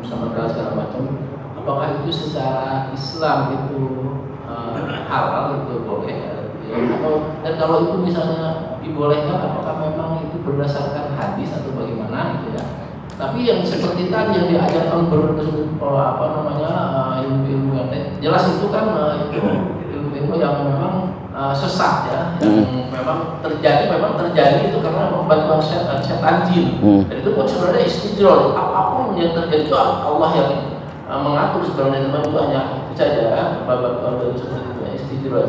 sama segala macam, apakah itu secara Islam itu halal, itu boleh ya? Dan kalau itu misalnya dibolehkan, apakah memang itu berdasarkan hadis atau bagaimana gitu ya? Tapi yang seperti tadi yang diajarkan ilmu-ilmu yang jelas itu kan ilmu-ilmu yang memang sesat ya, yang memang terjadi itu karena memang bantuan setan jin. Dan itu pun sebenarnya istidrol, apapun yang terjadi itu Allah yang mengatur sebenarnya, teman itu hanya itu saja bantuan dari seperti itu istidrol.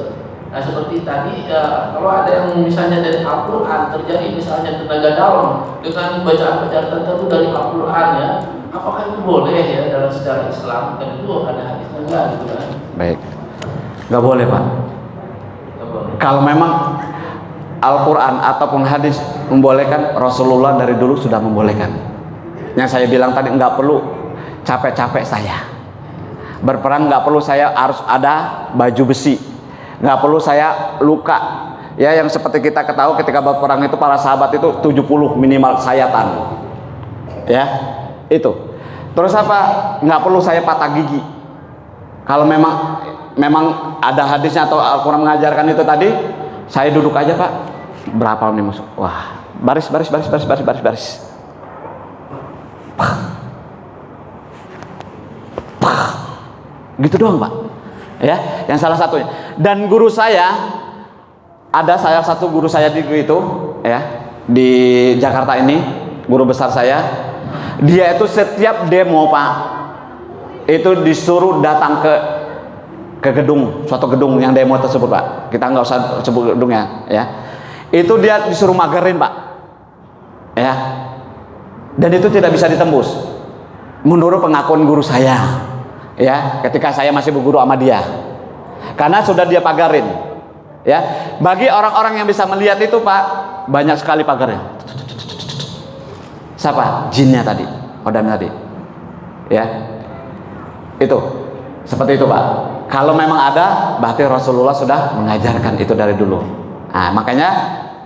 Nah seperti tadi kalau ada yang misalnya dari Al-Quran terjadi misalnya tenaga dalam dengan bacaan-bacaan tertentu dari Al-Quran ya, apakah itu boleh ya dalam sejarah Islam? Dan itu ada hadisnya enggak gitu kan? Baik, nggak boleh Pak. Kalau memang Al-Quran ataupun hadis membolehkan, Rasulullah dari dulu sudah membolehkan. Yang saya bilang tadi, nggak perlu capek-capek saya berperang, nggak perlu saya harus ada baju besi, nggak perlu saya luka ya, yang seperti kita ketahui ketika berperang itu para sahabat itu 70 minimal sayatan ya itu. Terus apa, nggak perlu saya patah gigi. Kalau memang ada hadisnya atau Al-Quran mengajarkan itu tadi, saya duduk aja Pak, berapa nih masuk, wah baris gitu doang Pak ya, yang salah satunya. Dan guru saya, ada satu guru saya di itu ya, di Jakarta ini, guru besar saya, dia itu setiap demo Pak itu disuruh datang ke gedung, suatu gedung yang demo tersebut Pak, kita nggak usah sebut gedungnya ya, itu dia disuruh magerin Pak ya, dan itu tidak bisa ditembus menurut pengakuan guru saya ya, ketika saya masih berguru sama dia, karena sudah dia pagarin ya. Bagi orang-orang yang bisa melihat itu Pak, banyak sekali pagarnya. Siapa? Jinnya tadi, Odam tadi ya, itu seperti itu Pak. Kalau memang ada, berarti Rasulullah sudah mengajarkan itu dari dulu. Nah, makanya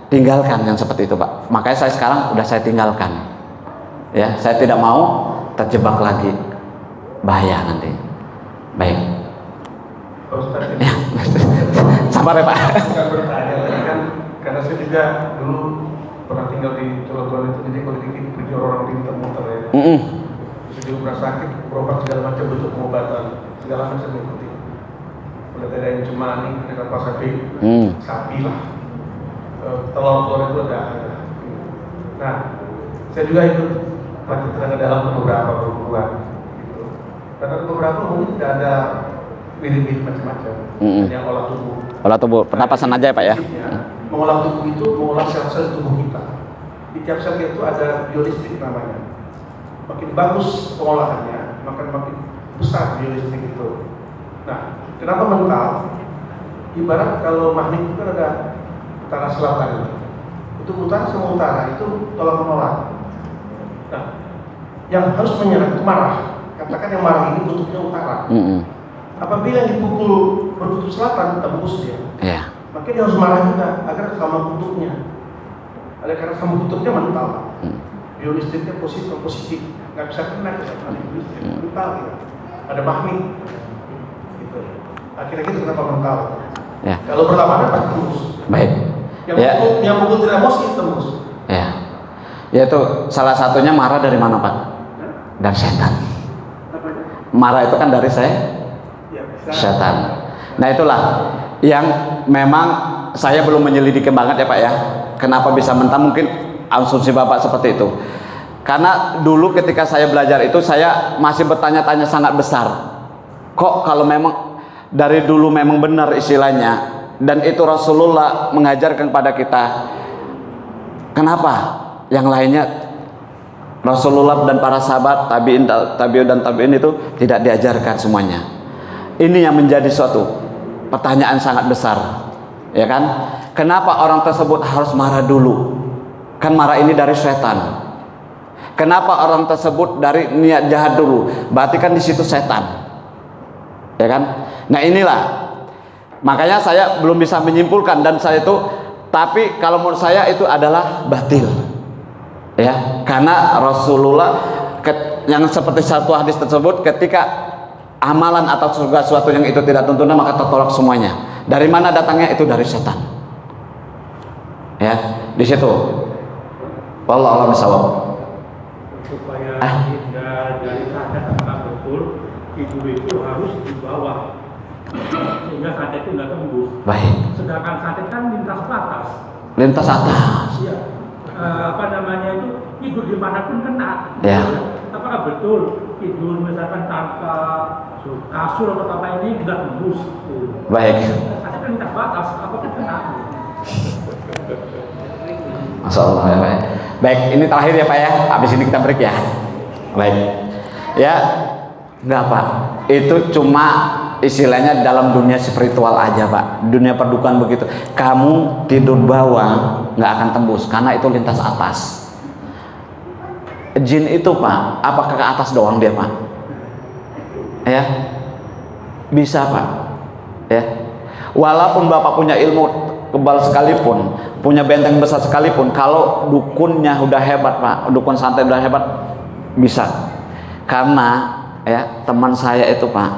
tinggalkan yang seperti itu Pak. Makanya saya sekarang udah saya tinggalkan ya, saya tidak mau terjebak lagi, bahaya nanti. Baik ya. Sabar ya Pak. Bukan bertanya lagi kan, karena saya juga dulu pernah tinggal di Cilegon itu, jadi kalau pergi orang pintar-pintar ya. Jadi beras sakit, berobat segala macam bentuk pengobatan, segala macam mengikuti. Mulai dari yang cemani, ada kapal sapi lah, telur itu ada. Nah, saya juga ikut lagi tenaga dalam beberapa perguruan, gitu. Karena beberapa mungkin tidak ada mirip-mirip macam-macam, hanya olah tubuh, pernapasan aja ya Pak ya. Mengolah tubuh itu mengolah sel-sel tubuh kita. Di tiap sel itu ada biolistrik namanya. Makin bagus pengolahannya, makin besar biolistrik itu. Nah, kenapa mental? Ibarat kalau magnet itu kan ada utara selatan. Untuk utara sama utara itu tolak menolak. Nah, yang harus menyerang itu marah. Katakan yang marah ini kutubnya utara. Apabila yang dipukul berkutub selatan, tembus dia. Yeah. Makanya dia harus marah juga agar sama kutubnya. Ada karena sama kutubnya mental. Biolistriknya positif, nggak bisa kena sama biolistrik mental gitu. Ada magnet. Gitu. Akhirnya gitu kenapa mental? Yeah. Kalau berlawanan pasti tembus. Baik. Yang pukul tidak emosi tembus. Ya. Yaitu salah satunya marah dari mana Pak? Dari setan. Marah itu kan dari setan. Nah itulah yang memang saya belum menyelidiki banget ya Pak ya. Kenapa bisa mentah, mungkin asumsi Bapak seperti itu. Karena dulu ketika saya belajar itu saya masih bertanya-tanya sangat besar. Kok kalau memang dari dulu memang benar istilahnya, dan itu Rasulullah mengajarkan kepada kita, kenapa yang lainnya Rasulullah dan para sahabat tabi'in itu tidak diajarkan semuanya? Ini yang menjadi suatu pertanyaan sangat besar, ya kan? Kenapa orang tersebut harus marah dulu? Kan marah ini dari setan. Kenapa orang tersebut dari niat jahat dulu? Berarti kan di situ setan, ya kan? Nah inilah, makanya saya belum bisa menyimpulkan, dan saya itu, tapi kalau menurut saya itu adalah batil, ya, karena Rasulullah yang seperti satu hadis tersebut, ketika amalan atau segala sesuatu yang itu tidak tuntunan maka tertolak semuanya. Dari mana datangnya? Itu dari setan, ya, di situ. Wallahu a'lam bishawab. Supaya dari sadar apakah betul tidur itu harus di bawah sehingga santet itu nggak tembus. Baik. Sedangkan santet kan lintas batas. Lintas atas. Iya. Apa namanya itu tidur dimanapun kena. Ya. Apakah betul tidur misalkan tanpa kasur atau apa ini nggak tembus? Baik. Santet kan lintas batas, apakah kena? Masya Allah ya Pak. Baik, ini terakhir ya Pak ya. Habis ini kita break ya. Baik. Ya, enggak Pak. Itu cuma istilahnya dalam dunia spiritual aja Pak. Dunia perdukuan begitu. Kamu tidur bawah nggak akan tembus karena itu lintas atas. Jin itu Pak, apakah ke atas doang dia Pak? Ya, bisa Pak. Ya, walaupun Bapak punya ilmu kebal sekalipun, punya benteng besar sekalipun, kalau dukunnya udah hebat Pak, dukun santet udah hebat, bisa. Karena ya teman saya itu Pak,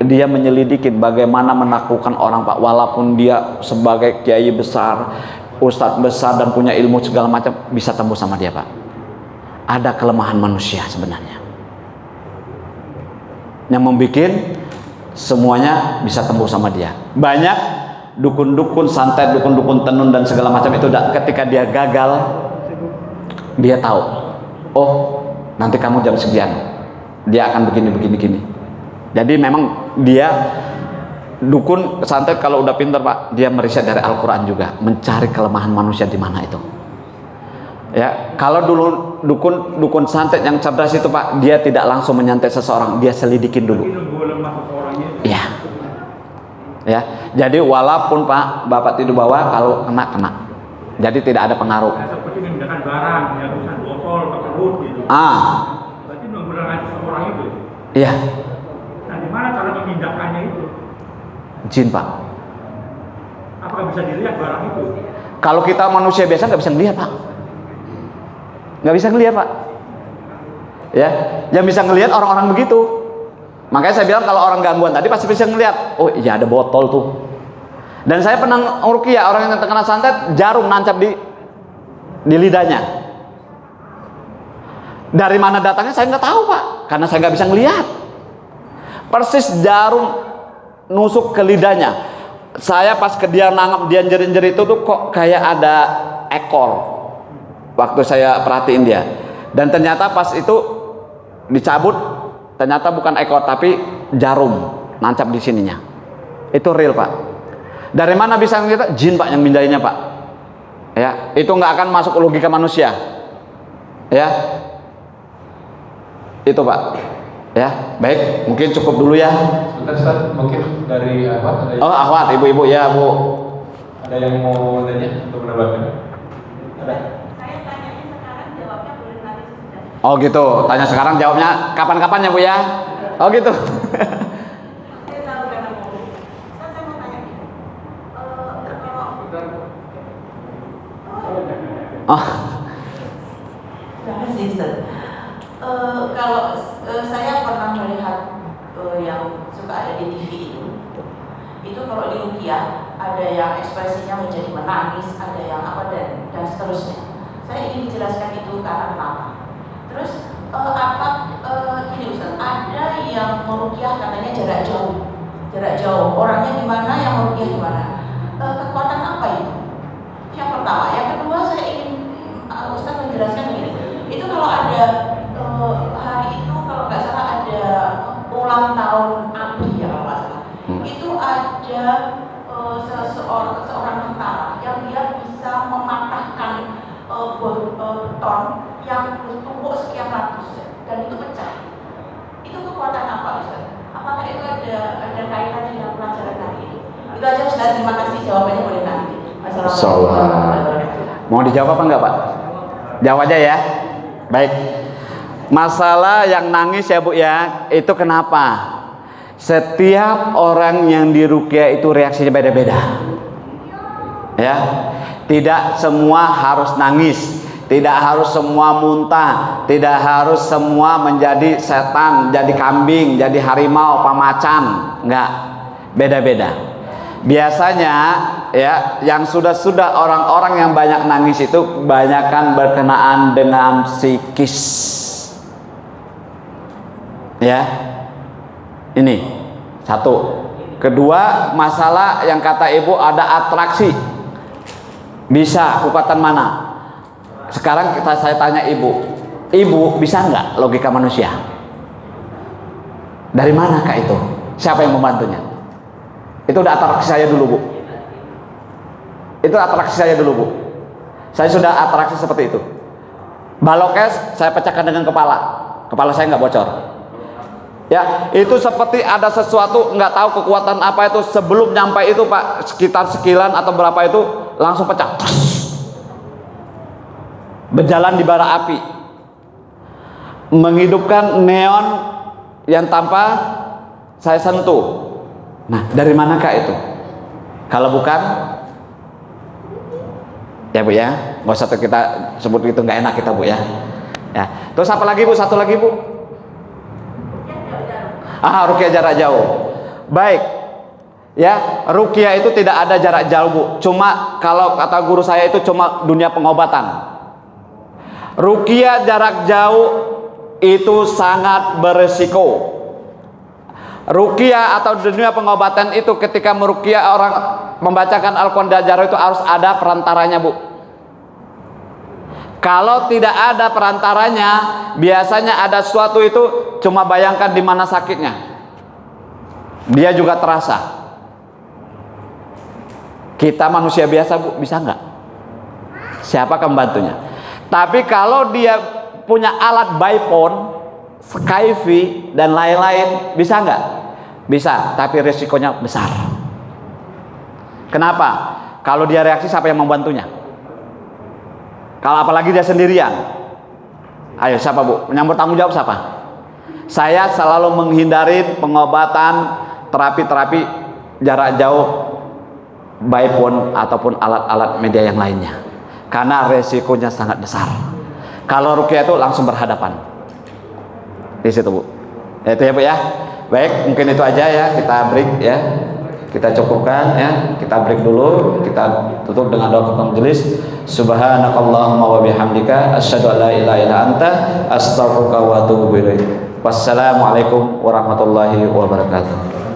dia menyelidikin bagaimana menaklukkan orang Pak, walaupun dia sebagai kiai besar, ustadz besar dan punya ilmu segala macam, bisa tembus sama dia Pak. Ada kelemahan manusia sebenarnya yang membuat semuanya bisa tembus sama dia. Banyak dukun-dukun santet, dukun-dukun tenun dan segala macam itu ketika dia gagal, dia tahu, oh nanti kamu jam sekian dia akan begini. Jadi memang dia dukun santet kalau udah pintar Pak, dia meriset dari Al-Quran juga, mencari kelemahan manusia di mana itu. Ya, kalau dulu dukun santet yang cerdas itu Pak, dia tidak langsung menyantet seseorang, dia selidikin dulu. Iya. Ya, jadi walaupun Pak, Bapak tidur bawah, kalau kena. Jadi tidak ada pengaruh. Seperti memindahkan barang, ya misalkan botol, perut gitu. Berarti menggunakan seseorang itu. Iya. Nah, di mana cara memindahkannya itu? Jin Pak. Apakah bisa dilihat barang itu? Kalau kita manusia biasa nggak bisa ngelihat Pak. Nggak bisa ngelihat Pak. Ya, yang bisa ngelihat orang-orang begitu. Makanya saya bilang kalau orang gangguan tadi pasti bisa ngelihat. Oh iya ada botol tuh. Dan saya pernah ruqyah orang yang terkena santet, jarum nancap di lidahnya. Dari mana datangnya saya nggak tahu Pak, karena saya nggak bisa ngelihat. Persis jarum nusuk ke lidahnya. Saya pas ke dia nangkep, dia jerit-jerit itu tuh kok kayak ada ekor. Waktu saya perhatiin dia, dan ternyata pas itu dicabut, ternyata bukan ekor tapi jarum nancap di sininya. Itu real Pak. Dari mana bisa kita? Jin Pak yang mindahinnya Pak. Ya, itu nggak akan masuk logika manusia. Ya, itu Pak. Ya, baik, mungkin cukup dulu ya. Sebentar Ustaz, mungkin dari Ahwat ada. Oh Ahwat, ibu-ibu ya Bu. Ada yang mau nanya untuk menambahkan? Ada. Oh gitu, tanya sekarang jawabnya kapan-kapan ya Bu ya? Oh gitu. Oh. Terima kasih Ustaz. Kalau saya pernah melihat yang suka ada di TV itu kalau di ruqyah ada yang ekspresinya menjadi menangis, ada yang apa dan seterusnya. Saya ingin dijelaskan itu karena kenapa. Terus gini Ustaz, ada yang meruqyah katanya jarak jauh. Orangnya di mana, yang meruqyah di mana? Kekuatan apa itu? Yang pertama. Yang kedua saya ingin Ustaz menjelaskan begini. Itu kalau ada hari itu kalau nggak salah ada ulang tahun ABRI ya kalau nggak salah. Itu ada seorang tentara yang dia bisa mematahkan beton yang bertumpuk sekian ratus dan itu pecah. Itu kekuatan apa Ustaz? Apakah itu ada kaitannya dengan pelajaran hari ini? Itu aja Ustaz, terima kasih, jawabannya boleh nanti. Assalamualaikum warahmatullahi wabarakatuh. Mau dijawab apa enggak Pak? Jawab aja ya. Baik. Masalah yang nangis ya Bu ya, itu kenapa? Setiap orang yang diruqyah itu reaksinya beda-beda. Ya. Tidak semua harus nangis, tidak harus semua muntah, tidak harus semua menjadi setan, jadi kambing, jadi harimau, pamacan, enggak. Beda-beda. Biasanya ya, yang sudah orang-orang yang banyak nangis itu kebanyakan berkenaan dengan psikis. Ya. Ini satu. Kedua, masalah yang kata ibu ada atraksi. Bisa, kekuatan mana? Sekarang saya tanya ibu, ibu bisa nggak logika manusia? Dari mana kak itu? Siapa yang membantunya? Itu udah atraksi saya dulu bu. Itu atraksi saya dulu bu. Saya sudah atraksi seperti itu. Balokes saya pecahkan dengan kepala saya nggak bocor. Ya, itu seperti ada sesuatu, nggak tahu kekuatan apa itu, sebelum nyampe itu pak, sekitar sekilan atau berapa itu langsung pecah. Berjalan di bara api, menghidupkan neon yang tanpa saya sentuh. Nah, dari manakah itu? Kalau bukan, ya bu ya, nggak usah kita sebut itu, nggak enak kita bu ya. Ya, terus apa lagi bu? Satu lagi bu? Ruqyah jarak jauh. Baik, ya, ruqyah itu tidak ada jarak jauh bu. Cuma kalau kata guru saya itu cuma dunia pengobatan. Ruqyah jarak jauh itu sangat beresiko. Ruqyah atau dunia pengobatan itu ketika meruqyah orang membacakan Al-Quran jarak jauh itu harus ada perantaranya bu. Kalau tidak ada perantaranya, biasanya ada sesuatu itu cuma bayangkan di mana sakitnya, dia juga terasa. Kita manusia biasa bu, bisa nggak? Siapa pembantunya? Tapi kalau dia punya alat byphone, Skyfi dan lain-lain, bisa nggak? Bisa, tapi resikonya besar. Kenapa? Kalau dia reaksi, siapa yang membantunya? Kalau apalagi dia sendirian, ayo siapa bu? Menyambut tanggung jawab siapa? Saya selalu menghindari pengobatan terapi-terapi jarak jauh, byphone ataupun alat-alat media yang lainnya, karena resikonya sangat besar. Kalau ruqyah itu langsung berhadapan di situ bu. Itu ya bu ya. Baik, mungkin itu aja ya, kita break ya, kita cukupkan ya, kita break dulu, kita tutup dengan doa kafaratul majelis. Subhanakallahumma wa bihamdika asyhadu an la ilaha illa anta astaghfiruka wa atubu ilaik. Wassalamualaikum warahmatullahi wabarakatuh.